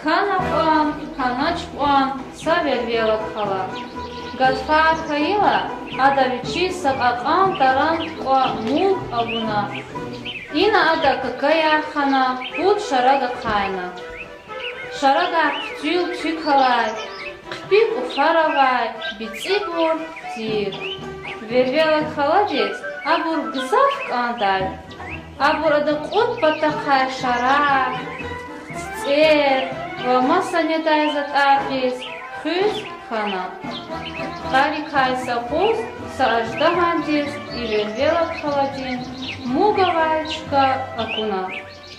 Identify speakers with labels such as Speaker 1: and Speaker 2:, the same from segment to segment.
Speaker 1: Ханапан, ханачпан, савервела кхала. Гадфар хаила, адавичи сакакан таран ва муг абуна. Ина ада какая хана, пут шарага кайна. Шарага птюл тюкалай, кпик уфаравай, бицибур тир. Вервела кхаладец, абур гзав кандай. Абур ада кут патахай шарак. Ва масане дайзат апис, хюз хана. Qaри kaysa qo'z saajdahandis и вервела кхаладин мугавайчка акуна.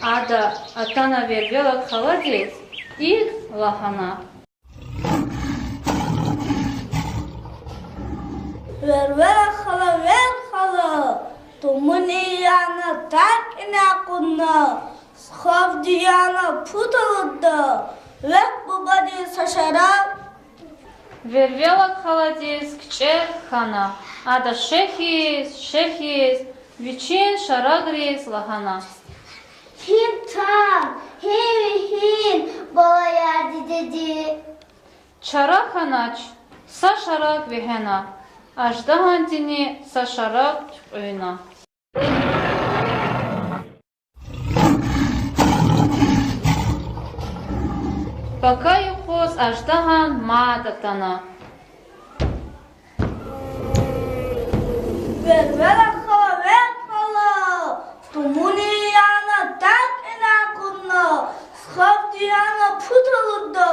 Speaker 1: Ада атана вервела кхаладис иг лахана.
Speaker 2: Вервела хала, тумuni яна так инакуна. Схавдияна путалда, век бубади сашара.
Speaker 1: Вервела кхаладис кчер хана. Ада шехис, вичин шарагрис лахана.
Speaker 2: Хим там, хим, балаяди деди.
Speaker 1: Чара ханач, сашараг вихена. Аждахантини сашараг чуйна. Пока юхоз аждахан маадатана.
Speaker 2: Вервела хала, тумуни яна так инакуна. Схавдияна путалда,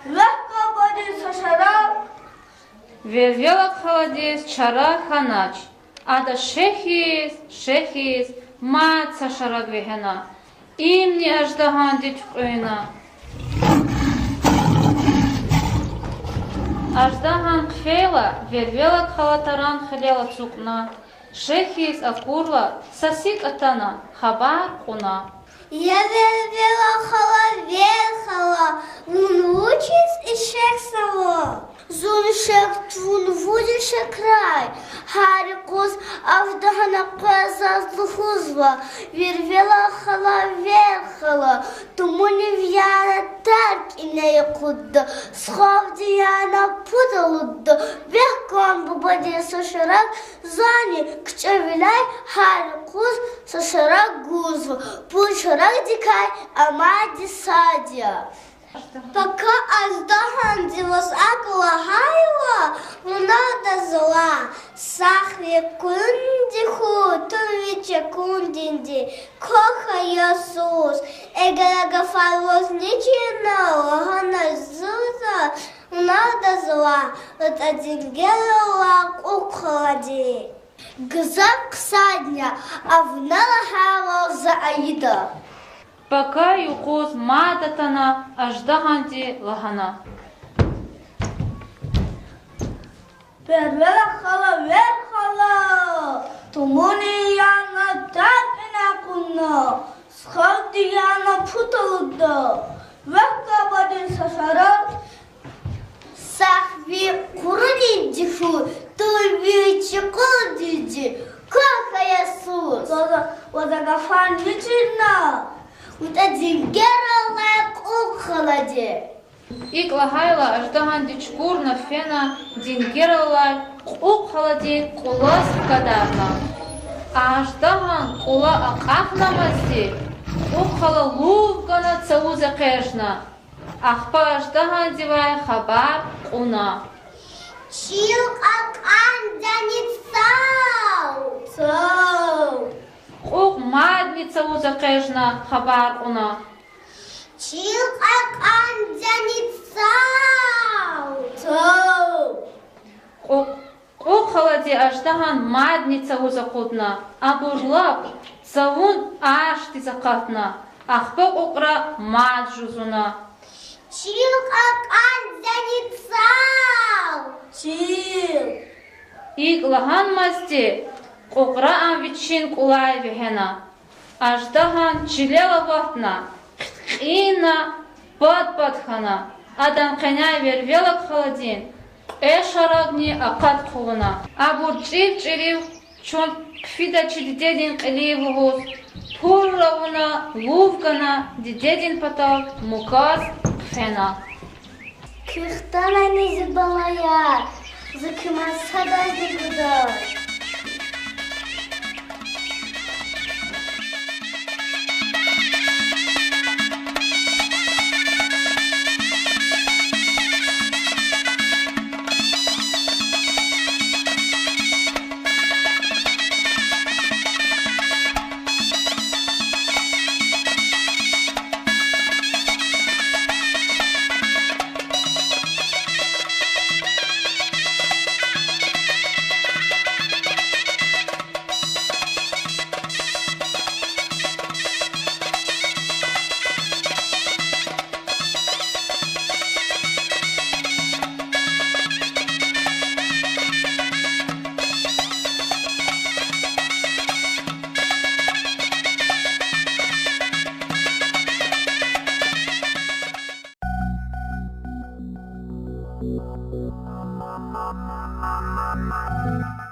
Speaker 2: век бубади сашара.
Speaker 1: Вервела кхаладис чара ханач. Ада шехис, маад сашараг вихена. Имни аждахан дичуйна. Аждахан кхела, вервела кхалатаран хлела цукна. Шехис акурла, сасик атана, хабар куна.
Speaker 2: Я вервела хала, вун учис и шексало. Зун шек твун вудише край. Харикус авдахана казаз лухузва. Вервела хала, тумуни вяна так и не якудда. Схавдияна путалудда. Веккон бубади сашарак зани кчавиляй. Харикус сашарак гузва. Пучарак дикай амади садия. Пока аждахан дивос акла хайла, лунада зла, сахве кундиху, тувиче кундинди, коха Иисус, эгагафалос ничина, лагана зуза, лунада зла, вот один гелалак уклади. Гзак садня, а вналахало за аида.
Speaker 1: Пока юхоз маадатана аждаханти лахана.
Speaker 2: Вервела хала, тумуни яна так инакуна. Схавдияна путалда, века бади сашара. Сахви курудиндиху, тувичи кудиди, коха Иисус. Вадагафан ничина. Вот один гералак ухаладе.
Speaker 1: Иклахайла аждахан дичкурна фена дингералай ухалади кулас кадарна. Аждахан кула акахнамасти ухала лувгана цауза кэшна. Ахпа аждахан дивай хабар куна.
Speaker 2: Чилк акан цау.
Speaker 1: Ух мадница уза кэшна хабар куна.
Speaker 2: Чилк акан цау.
Speaker 1: Ухалади аждахан мадница уза кудна. Абурлап цавун ашти закатна. Ахпа укра мад жузуна.
Speaker 2: Чилк акан цау.
Speaker 1: Иглахан масти укра амвичин кулай вихена. Аждахан чилела вахтна. Ина пад-падхана. Адан кеняй вервела кхаладин. Эшарагни акад кхуна. Абур чирив چون پفیده چی دیدین قلیب هوس پور رونا لوفگنا دیدین پتا مکاز فنا
Speaker 2: Kırktan annesi balaya. Zıkıma sadaydı kızar.
Speaker 3: Thank you.